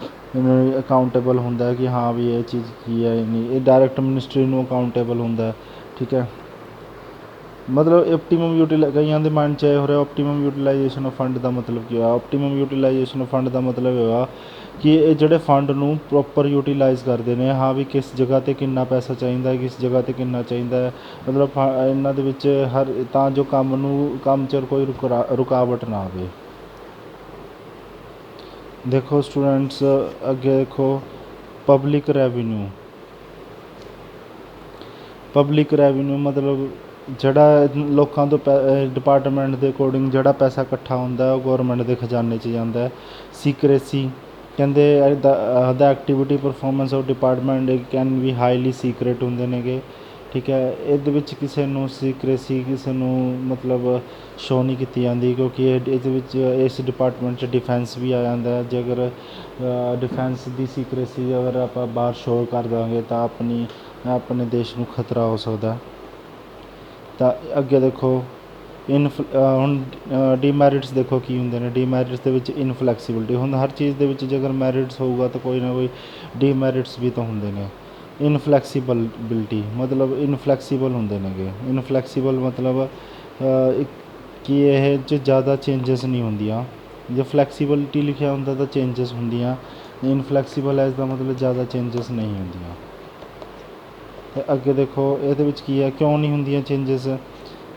ਅਕਾਊਂਟੇਬਲ ਹੁੰਦਾ ਕਿ ਹਾਂ ਵੀ ਇਹ ਚੀਜ਼ ਕੀ ਹੈ ਨਹੀਂ। ਇਹ ਡਾਇਰੈਕਟ ਮਿਨਿਸਟਰੀ ਨੂੰ ਅਕਾਊਂਟੇਬਲ ਹੁੰਦਾ, ਠੀਕ ਹੈ। ਮਤਲਬ ਓਪਟੀਮਮ ਕਈਆਂ ਦੇ ਮਾਈਂਡ 'ਚ ਇਹ ਹੋ ਰਿਹਾ ਓਪਟੀਮਮ ਯੂਟੀਲਾਈਜੇਸ਼ਨ ਆਫ ਫੰਡ ਦਾ ਮਤਲਬ ਕੀ ਹੋਇਆ? ਓਪਟੀਮਮ ਯੂਟੀਲਾਈਜੇਸ਼ਨ ਆਫ ਫੰਡ ਦਾ ਮਤਲਬ ਇਹ ਹੋਇਆ ਕਿ ਇਹ ਜਿਹੜੇ ਫੰਡ ਨੂੰ ਪ੍ਰੋਪਰ ਯੂਟੀਲਾਈਜ਼ ਕਰਦੇ ਨੇ। ਹਾਂ ਵੀ ਕਿਸ ਜਗ੍ਹਾ 'ਤੇ ਕਿੰਨਾ ਪੈਸਾ ਚਾਹੀਦਾ, ਕਿਸ ਜਗ੍ਹਾ 'ਤੇ ਕਿੰਨਾ ਚਾਹੀਦਾ ਹੈ, ਮਤਲਬ ਇਹਨਾਂ ਦੇ ਵਿੱਚ ਹਰ ਤਾਂ ਜੋ ਕੰਮ 'ਚ ਕੋਈ ਰੁਕਾਵਟ ਨਾ ਆਵੇ। ਦੇਖੋ ਸਟੂਡੈਂਟਸ ਅੱਗੇ ਦੇਖੋ ਪਬਲਿਕ ਰੈਵਨਿਊ ਮਤਲਬ ਜਿਹੜਾ ਲੋਕਾਂ ਤੋਂ ਡਿਪਾਰਟਮੈਂਟ ਦੇ ਅਕੋਰਡਿੰਗ ਜਿਹੜਾ ਪੈਸਾ ਇਕੱਠਾ ਹੁੰਦਾ ਉਹ ਗੌਰਮੈਂਟ ਦੇ ਖਜ਼ਾਨੇ 'ਚ ਜਾਂਦਾ ਹੈ। ਸੀਕਰੇਸੀ। ਕਹਿੰਦੇ the activity performance of department can be highly secret ਹੁੰਦੇ ਨੇਗੇ, ਠੀਕ ਹੈ। ਇਹਦੇ ਵਿੱਚ ਕਿਸੇ ਨੂੰ ਸੀਕਰੇਸੀ ਕਿਸੇ ਨੂੰ ਮਤਲਬ ਸ਼ੋਅ ਨਹੀਂ ਕੀਤੀ ਜਾਂਦੀ ਕਿਉਂਕਿ ਇਹਦੇ ਵਿੱਚ ਇਸ ਡਿਪਾਰਟਮੈਂਟ 'ਚ ਡਿਫੈਂਸ ਵੀ ਆ ਜਾਂਦਾ। ਜੇਕਰ ਡਿਫੈਂਸ ਦੀ ਸੀਕਰੇਸੀ ਅਗਰ ਆਪਾਂ ਬਾਹਰ ਸ਼ੋਅ ਕਰ ਦਾਂਗੇ ਤਾਂ ਆਪਣੇ ਦੇਸ਼ ਨੂੰ ਖਤਰਾ ਹੋ ਸਕਦਾ। ਤਾਂ ਅੱਗੇ ਦੇਖੋ ਹੁਣ ਡੀਮੈਰਿਟਸ ਦੇਖੋ ਕੀ ਹੁੰਦੇ ਨੇ। ਡੀਮੈਰਿਟਸ ਦੇ ਵਿੱਚ ਇਨਫਲੈਕਸੀਬਿਲਿਟੀ। ਹੁਣ ਹਰ ਚੀਜ਼ ਦੇ ਵਿੱਚ ਜੇਕਰ ਮੈਰਿਟਸ ਹੋਊਗਾ ਤਾਂ ਕੋਈ ਨਾ ਕੋਈ ਡੀਮੈਰਿਟਸ ਵੀ ਤਾਂ ਹੁੰਦੇ ਨੇ। ਇਨਫਲੈਕਸੀਬਿਲਿਟੀ ਮਤਲਬ ਇਨਫਲੈਕਸੀਬਲ ਹੁੰਦੇ ਨੇਗੇ। ਇਨਫਲੈਕਸੀਬਲ ਮਤਲਬ ਕਿ ਇਹ 'ਚ ਜ਼ਿਆਦਾ ਚੇਂਜਸ ਨਹੀਂ ਹੁੰਦੀਆਂ। ਜੇ ਫਲੈਕਸੀਬਿਲਿਟੀ ਲਿਖਿਆ ਹੁੰਦਾ ਤਾਂ ਚੇਂਜਸ ਹੁੰਦੀਆਂ, ਇਨਫਲੈਕਸੀਬਲ ਐਜ਼ ਦਾ ਮਤਲਬ ਜ਼ਿਆਦਾ ਚੇਂਜਸ ਨਹੀਂ ਹੁੰਦੀਆਂ। ਅਤੇ ਅੱਗੇ ਦੇਖੋ ਇਹਦੇ ਵਿੱਚ ਕੀ ਹੈ, ਕਿਉਂ ਨਹੀਂ ਹੁੰਦੀਆਂ ਚੇਂਜਸ,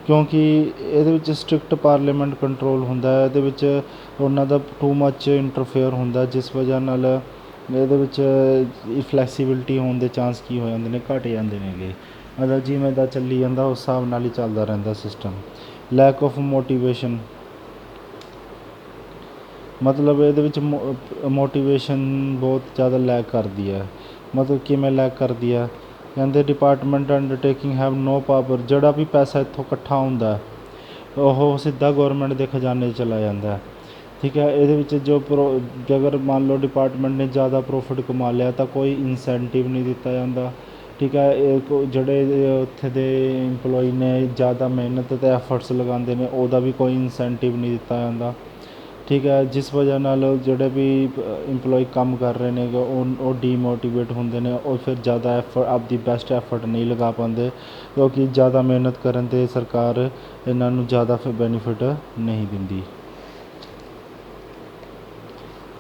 ਕਿਉਂਕਿ ਇਹਦੇ ਵਿੱਚ ਸਟ੍ਰਿਕਟ ਪਾਰਲੀਮੈਂਟ ਕੰਟਰੋਲ ਹੁੰਦਾ ਹੈ, ਇਹਦੇ ਵਿੱਚ ਉਹਨਾਂ ਦਾ ਟੂ ਮੱਚ ਇੰਟਰਫੇਅਰ ਹੁੰਦਾ, ਜਿਸ ਵਜ੍ਹਾ ਨਾਲ ਇਹਦੇ ਵਿੱਚ ਫਲੈਕਸੀਬਿਲਿਟੀ ਹੋਣ ਦੇ ਚਾਂਸ ਕੀ ਹੋ ਜਾਂਦੇ ਨੇ, ਘੱਟ ਜਾਂਦੇ ਨੇਗੇ। ਮਤਲਬ ਜਿਵੇਂ ਦਾ ਚੱਲੀ ਜਾਂਦਾ ਉਸ ਹਿਸਾਬ ਨਾਲ ਹੀ ਚੱਲਦਾ ਰਹਿੰਦਾ ਸਿਸਟਮ। ਲੈਕ ਆਫ ਮੋਟੀਵੇਸ਼ਨ, ਮਤਲਬ ਇਹਦੇ ਵਿੱਚ ਮੋਟੀਵੇਸ਼ਨ ਬਹੁਤ ਜ਼ਿਆਦਾ ਲੈਕ ਕਰਦੀ ਹੈ। ਮਤਲਬ ਕਿਵੇਂ ਲੈਕ ਕਰਦੀ ਹੈ, ਕਹਿੰਦੇ department undertaking have no power, ਜਿਹੜਾ ਵੀ ਪੈਸਾ ਇੱਥੋਂ ਇਕੱਠਾ ਹੁੰਦਾ ਉਹ ਸਿੱਧਾ ਗੌਰਮੈਂਟ ਦੇ ਖਜ਼ਾਨੇ 'ਚ ਚਲਾ ਜਾਂਦਾ। ਠੀਕ ਹੈ, ਇਹਦੇ ਵਿੱਚ ਅਗਰ ਮੰਨ ਲਓ ਡਿਪਾਰਟਮੈਂਟ ਨੇ ਜ਼ਿਆਦਾ ਪ੍ਰੋਫਿਟ ਕਮਾ ਲਿਆ ਤਾਂ ਕੋਈ ਇਨਸੈਂਟਿਵ ਨਹੀਂ ਦਿੱਤਾ ਜਾਂਦਾ। ਠੀਕ ਹੈ, ਜਿਹੜੇ ਉੱਥੇ ਦੇ ਇੰਪਲੋਈ ਨੇ ਜ਼ਿਆਦਾ ਮਿਹਨਤ ਅਤੇ ਐਫਰਟਸ ਲਗਾਉਂਦੇ ਨੇ ਉਹਦਾ ਵੀ ਕੋਈ ਇਨਸੈਂਟਿਵ ਨਹੀਂ ਦਿੱਤਾ ਜਾਂਦਾ। ਠੀਕ ਹੈ, ਜਿਸ ਵਜ੍ਹਾ ਨਾਲ ਜਿਹੜੇ ਵੀ ਇੰਪਲੋਈ ਕੰਮ ਕਰ ਰਹੇ ਨੇ ਉਹ ਡੀਮੋਟੀਵੇਟ ਹੁੰਦੇ ਨੇ, ਉਹ ਫਿਰ ਜ਼ਿਆਦਾ ਆਪਦੀ ਬੈਸਟ ਐਫਰਟ ਨਹੀਂ ਲਗਾ ਪਾਉਂਦੇ, ਕਿਉਂਕਿ ਜ਼ਿਆਦਾ ਮਿਹਨਤ ਕਰਨ 'ਤੇ ਸਰਕਾਰ ਇਹਨਾਂ ਨੂੰ ਜ਼ਿਆਦਾ ਫਿਰ ਬੈਨੀਫਿਟ ਨਹੀਂ ਦਿੰਦੀ।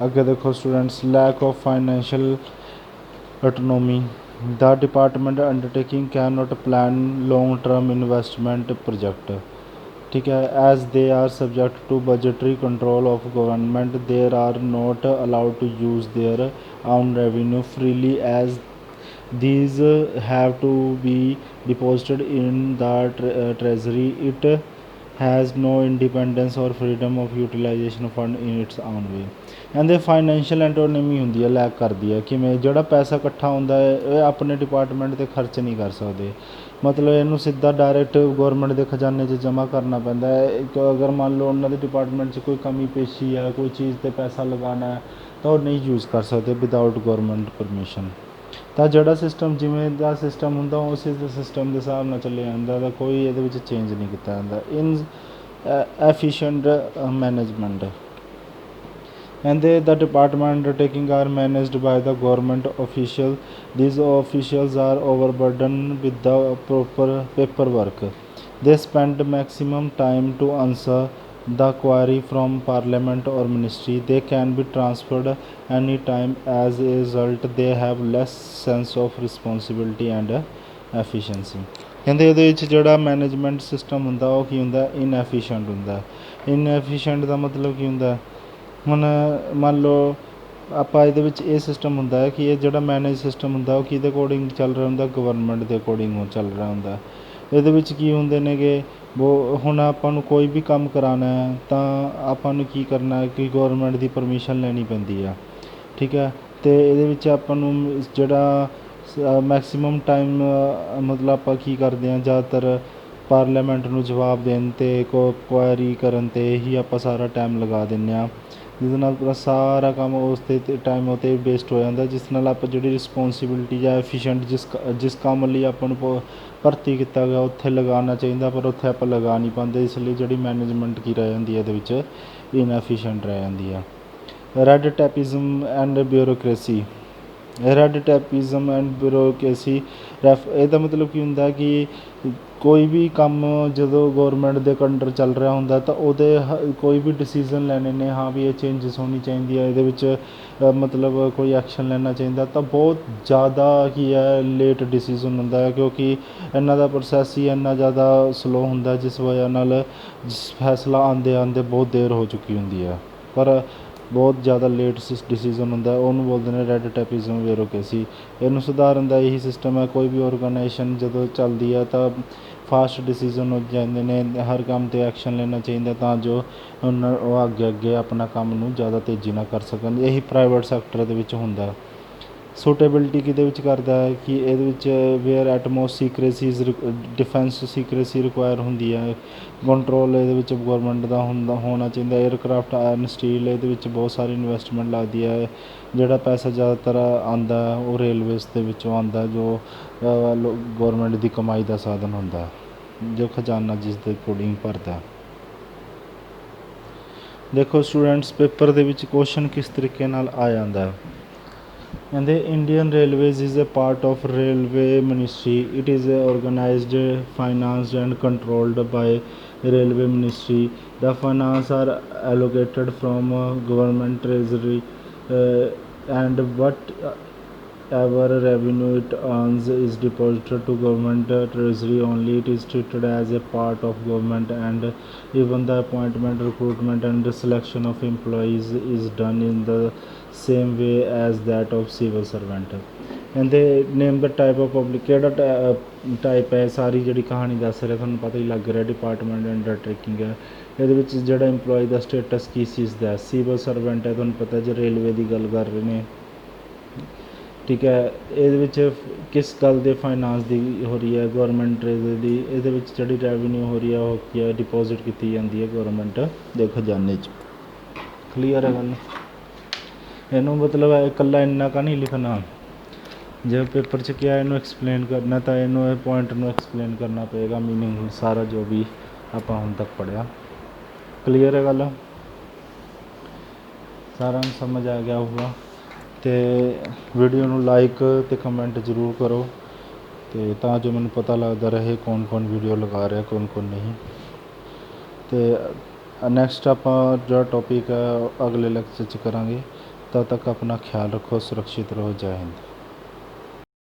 ਅੱਗੇ ਦੇਖੋ students, lack of financial autonomy, the department undertaking can not plan long term investment project. ठीक है, as they are subject to budgetary control of government, they are not allowed to use their own revenue freely, as these have to be deposited in the treasury. It has no independence or freedom of utilization of fund in its own way। ਕਹਿੰਦੇ ਫਾਈਨੈਂਸ਼ੀਅਲ ਐਟੋਨੋਮੀ ਹੁੰਦੀ ਹੈ, ਲੈਕ ਕਰਦੀ ਹੈ। ਕਿਵੇਂ, ਜਿਹੜਾ ਪੈਸਾ ਇਕੱਠਾ ਹੁੰਦਾ ਹੈ ਇਹ ਆਪਣੇ ਡਿਪਾਰਟਮੈਂਟ 'ਤੇ ਖਰਚ ਨਹੀਂ ਕਰ ਸਕਦੇ, ਮਤਲਬ ਇਹਨੂੰ ਸਿੱਧਾ ਡਾਇਰੈਕਟ ਗੌਰਮੈਂਟ ਦੇ ਖਜ਼ਾਨੇ 'ਚ ਜਮ੍ਹਾਂ ਕਰਨਾ ਪੈਂਦਾ ਹੈ। ਅਗਰ ਮੰਨ ਲਓ ਉਹਨਾਂ ਦੇ ਡਿਪਾਰਟਮੈਂਟ 'ਚ ਕੋਈ ਕਮੀ ਪੇਸ਼ੀ ਹੈ, ਕੋਈ ਚੀਜ਼ 'ਤੇ ਪੈਸਾ ਲਗਾਉਣਾ ਹੈ ਤਾਂ ਉਹ ਨਹੀਂ ਯੂਜ਼ ਕਰ ਸਕਦੇ ਵਿਦਆਊਟ ਗੌਰਮੈਂਟ ਪਰਮਿਸ਼ਨ। ਤਾਂ ਜਿਹੜਾ ਸਿਸਟਮ ਜਿਵੇਂ ਦਾ ਸਿਸਟਮ ਹੁੰਦਾ ਉਸ ਸਿਸਟਮ ਦੇ ਹਿਸਾਬ ਨਾਲ ਚੱਲਿਆ ਜਾਂਦਾ, ਤਾਂ ਕੋਈ ਇਹਦੇ ਵਿੱਚ ਚੇਂਜ ਨਹੀਂ ਕੀਤਾ ਜਾਂਦਾ। Inefficient management, and the department undertaking are managed by the government official. These officials are overburdened with the proper paperwork. They spend maximum time to answer the query from parliament or ministry. They can be transferred any time. As a result, they have less sense of responsibility and efficiency। ਕਹਿੰਦੇ ਇਹਦੇ ਵਿੱਚ ਜਿਹੜਾ ਮੈਨੇਜਮੈਂਟ ਸਿਸਟਮ ਹੁੰਦਾ ਉਹ ਕੀ ਹੁੰਦਾ, ਇਨਐਫੀਸ਼ੀਐਂਟ ਹੁੰਦਾ। ਇਨਐਫੀਸ਼ੀਐਂਟ ਦਾ ਮਤਲਬ ਕੀ ਹੁੰਦਾ, ਹੁਣ ਮੰਨ ਲਓ ਆਪਾਂ ਇਹਦੇ ਵਿੱਚ ਇਹ ਸਿਸਟਮ ਹੁੰਦਾ ਹੈ ਕਿ ਇਹ ਜਿਹੜਾ ਮੈਨੇਜ ਸਿਸਟਮ ਹੁੰਦਾ ਉਹ ਕਿਹਦੇ ਅਕੋਰਡਿੰਗ ਚੱਲ ਰਿਹਾ ਹੁੰਦਾ, ਗਵਰਨਮੈਂਟ ਦੇ ਅਕੋਰਡਿੰਗ ਉਹ ਚੱਲ ਰਿਹਾ ਹੁੰਦਾ। ਇਹਦੇ ਵਿੱਚ ਕੀ ਹੁੰਦੇ ਨੇਗੇ, ਹੁਣ ਆਪਾਂ ਨੂੰ ਕੋਈ ਵੀ ਕੰਮ ਕਰਾਉਣਾ ਹੈ ਤਾਂ ਆਪਾਂ ਨੂੰ ਕੀ ਕਰਨਾ ਹੈ ਕਿ ਗੌਰਮੈਂਟ ਦੀ ਪਰਮਿਸ਼ਨ ਲੈਣੀ ਪੈਂਦੀ ਆ। ਠੀਕ ਹੈ, ਅਤੇ ਇਹਦੇ ਵਿੱਚ ਆਪਾਂ ਨੂੰ ਜਿਹੜਾ ਮੈਕਸੀਮਮ ਟਾਈਮ ਮਤਲਬ ਆਪਾਂ ਕੀ ਕਰਦੇ ਹਾਂ, ਜ਼ਿਆਦਾਤਰ ਪਾਰਲੀਮੈਂਟ ਨੂੰ ਜਵਾਬ ਦੇਣ 'ਤੇ ਕੁਐਰੀ ਕਰਨ 'ਤੇ ਹੀ ਆਪਾਂ ਸਾਰਾ ਟਾਈਮ ਲਗਾ ਦਿੰਦੇ ਹਾਂ, ਜਿਹਦੇ ਨਾਲ ਪੂਰਾ ਸਾਰਾ ਕੰਮ ਉਸ 'ਤੇ ਟਾਈਮ ਉਹ 'ਤੇ ਵੇਸਟ ਹੋ ਜਾਂਦਾ, ਜਿਸ ਨਾਲ ਆਪਾਂ ਜਿਹੜੀ ਰਿਸਪੋਂਸੀਬਿਲਿਟੀ ਜਾਂ ਐਫੀਸ਼ੀਐਂਟ ਜਿਸ ਕੰਮ ਲਈ ਆਪਾਂ ਨੂੰ ਭਰਤੀ ਕੀਤਾ ਗਿਆ ਉੱਥੇ ਲਗਾਉਣਾ ਚਾਹੀਦਾ ਪਰ ਉੱਥੇ ਆਪਾਂ ਲਗਾ ਨਹੀਂ ਪਾਉਂਦੇ, ਇਸ ਲਈ ਜਿਹੜੀ ਮੈਨੇਜਮੈਂਟ ਕੀ ਰਹਿ ਜਾਂਦੀ ਹੈ ਇਹਦੇ ਵਿੱਚ ਇਨਐਫੀਸ਼ੀਐਂਟ ਰਹਿ ਜਾਂਦੀ ਆ। Red tapism and bureaucracy, red tapism and bureaucracy ਇਹਦਾ ਮਤਲਬ ਕੀ ਹੁੰਦਾ ਕਿ ਕੋਈ ਵੀ ਕੰਮ ਜਦੋਂ ਗੌਰਮੈਂਟ ਦੇ ਅੰਡਰ ਚੱਲ ਰਿਹਾ ਹੁੰਦਾ ਤਾਂ ਉਹਦੇ ਕੋਈ ਵੀ ਡਿਸੀਜ਼ਨ ਲੈਣੇ ਨੇ, ਹਾਂ ਵੀ ਇਹ ਚੇਂਜਸ ਹੋਣੀ ਚਾਹੀਦੀ ਹੈ, ਇਹਦੇ ਵਿੱਚ ਮਤਲਬ ਕੋਈ ਐਕਸ਼ਨ ਲੈਣਾ ਚਾਹੀਦਾ, ਤਾਂ ਬਹੁਤ ਜ਼ਿਆਦਾ ਕੀ ਹੈ ਲੇਟ ਡਿਸੀਜ਼ਨ ਹੁੰਦਾ ਹੈ, ਕਿਉਂਕਿ ਇਹਨਾਂ ਦਾ ਪ੍ਰੋਸੈਸ ਹੀ ਇੰਨਾ ਜ਼ਿਆਦਾ ਸਲੋ ਹੁੰਦਾ, ਜਿਸ ਵਜ੍ਹਾ ਨਾਲ ਫੈਸਲਾ ਆਉਂਦੇ ਆਉਂਦੇ ਬਹੁਤ ਦੇਰ ਹੋ ਚੁੱਕੀ ਹੁੰਦੀ ਹੈ, ਪਰ ਬਹੁਤ ਜ਼ਿਆਦਾ ਲੇਟ ਡਿਸੀਜ਼ਨ ਹੁੰਦਾ, ਉਹਨੂੰ ਬੋਲਦੇ ਨੇ ਰੈਡ ਟੈਪਿਜ਼ਮ ਬਿਊਰੋਕ੍ਰੇਸੀ। ਇਹਨੂੰ ਸੁਧਾਰਨ ਦਾ ਇਹੀ ਸਿਸਟਮ ਹੈ, ਕੋਈ ਵੀ ਔਰਗਨਾਈਜੇਸ਼ਨ ਜਦੋਂ ਚੱਲਦੀ ਹੈ ਤਾਂ ਫਾਸਟ ਡਿਸੀਜ਼ਨ ਹੋ ਜਾਂਦੇ ਨੇ, ਹਰ ਕੰਮ 'ਤੇ ਐਕਸ਼ਨ ਲੈਣਾ ਚਾਹੀਦਾ ਤਾਂ ਜੋ ਉਹ ਅੱਗੇ ਆਪਣਾ ਕੰਮ ਨੂੰ ਜ਼ਿਆਦਾ ਤੇਜ਼ੀ ਨਾਲ ਕਰ ਸਕਣ। ਇਹੀ ਪ੍ਰਾਈਵੇਟ ਸੈਕਟਰ ਦੇ ਵਿੱਚ ਹੁੰਦਾ। ਸੂਟੇਬਿਲਿਟੀ ਕਿਹਦੇ ਵਿੱਚ ਕਰਦਾ ਹੈ ਕਿ ਇਹਦੇ ਵਿੱਚ ਵੇਅਰ ਐਟਮੋਸਟ ਸੀਕਰੇਸੀਜ਼ ਡਿਫੈਂਸ ਸੀਕਰੇਸੀ ਰਿਕੁਆਇਰ ਹੁੰਦੀ ਹੈ, ਕੰਟਰੋਲ ਇਹਦੇ ਵਿੱਚ ਗੌਰਮੈਂਟ ਦਾ ਹੋਣਾ ਚਾਹੀਦਾ। ਏਅਰਕ੍ਰਾਫਟ, ਆਇਰਨ, ਸਟੀਲ, ਇਹਦੇ ਵਿੱਚ ਬਹੁਤ ਸਾਰੀ ਇਨਵੈਸਟਮੈਂਟ ਲੱਗਦੀ ਹੈ। ਜਿਹੜਾ ਪੈਸਾ ਜ਼ਿਆਦਾਤਰ ਆਉਂਦਾ ਉਹ ਰੇਲਵੇਜ਼ ਦੇ ਵਿੱਚੋਂ ਆਉਂਦਾ, ਜੋ ਗੌਰਮੈਂਟ ਦੀ ਕਮਾਈ ਦਾ ਸਾਧਨ ਹੁੰਦਾ, ਜੋ ਖਜ਼ਾਨਾ ਜਿਸ ਦੇ ਅਕੋਰਡਿੰਗ ਭਰਦਾ। ਦੇਖੋ ਸਟੂਡੈਂਟਸ, ਪੇਪਰ ਦੇ ਵਿੱਚ ਕੁਐਸਚਨ ਕਿਸ ਤਰੀਕੇ ਨਾਲ ਆ ਜਾਂਦਾ। ਕਹਿੰਦੇ Indian railways is a part of railway ministry. It is organised, financed and controlled by railway ministry. The finance are allocated from government treasury, and whatever revenue it earns is deposited to government treasury only. It is treated as a part of government, and even the appointment, recruitment and the selection of employees is done in the same way as that of civil servant. And they name the type of public, ਕਿਹੜਾ ਟਾਈਪ ਹੈ, ਸਾਰੀ ਜਿਹੜੀ ਕਹਾਣੀ ਦੱਸ ਰਿਹਾ ਤੁਹਾਨੂੰ ਪਤਾ ਹੀ ਲੱਗ ਰਿਹਾ। ਡਿਪਾਰਟਮੈਂਟ ਅੰਡਰਟੇਕਿੰਗ ਹੈ, ਇਹਦੇ ਵਿੱਚ ਜਿਹੜਾ ਇੰਪਲੋਈ ਦਾ ਸਟੇਟਸ ਕਿਸ ਚੀਜ਼ ਦਾ, ਸਿਵਲ ਸਰਵੈਂਟ ਹੈ, ਤੁਹਾਨੂੰ ਪਤਾ ਜੇ ਰੇਲਵੇ ਦੀ ਗੱਲ ਕਰ ਰਹੇ ਨੇ, ਠੀਕ ਹੈ। ਇਹਦੇ ਵਿੱਚ ਕਿਸ ਗੱਲ ਦੇ ਫਾਈਨਾਂਸ ਦੀ ਹੋ ਰਹੀ ਹੈ, ਗੌਰਮੈਂਟ ਟ੍ਰੇਜ਼ਰੀ ਦੀ। ਇਹਦੇ ਵਿੱਚ ਜਿਹੜੀ ਰੈਵਨਿਊ ਹੋ ਰਹੀ ਹੈ ਉਹ ਕੀ ਹੈ, ਡਿਪੋਜ਼ਿਟ ਕੀਤੀ ਜਾਂਦੀ ਹੈ ਗੌਰਮੈਂਟ ਦੇ ਖਜ਼ਾਨੇ 'ਚ। ਕਲੀਅਰ ਹੈ ਗੱਲ? ਇਹਨੂੰ ਮਤਲਬ ਇਕੱਲਾ ਇੰਨਾ ਕਾ ਨਹੀਂ ਲਿਖਣਾ, ਜੇ ਪੇਪਰ 'ਚ ਕਿਹਾ ਇਹਨੂੰ ਐਕਸਪਲੇਨ ਕਰਨਾ ਤਾਂ ਇਹਨੂੰ ਇਹ ਪੁਆਇੰਟ ਨੂੰ ਐਕਸਪਲੇਨ ਕਰਨਾ ਪਏਗਾ, ਮੀਨਿੰਗ ਸਾਰਾ ਜੋ ਵੀ ਆਪਾਂ ਹੁਣ ਤੱਕ ਪੜ੍ਹਿਆ। ਕਲੀਅਰ ਹੈ ਗੱਲ? ਸਾਰਿਆਂ ਨੂੰ ਸਮਝ ਆ ਗਿਆ ਹੋਊਗਾ। ਅਤੇ ਵੀਡੀਓ ਨੂੰ ਲਾਈਕ ਅਤੇ ਕਮੈਂਟ ਜ਼ਰੂਰ ਕਰੋ, ਅਤੇ ਤਾਂ ਜੋ ਮੈਨੂੰ ਪਤਾ ਲੱਗਦਾ ਰਹੇ ਕੌਣ ਕੌਣ ਵੀਡੀਓ ਲਗਾ ਰਿਹਾ, ਕੌਣ ਕੌਣ ਨਹੀਂ। ਅਤੇ ਨੈਕਸਟ ਆਪਾਂ ਜਿਹੜਾ ਟੋਪਿਕ ਹੈ ਅਗਲੇ ਲੈਕਚਰ 'ਚ ਕਰਾਂਗੇ। ਤਦ ਤੱਕ ਆਪਣਾ ਖਿਆਲ ਰੱਖੋ, ਸੁਰੱਖਿਅਤ ਰਹੋ। ਜੈ ਹਿੰਦ।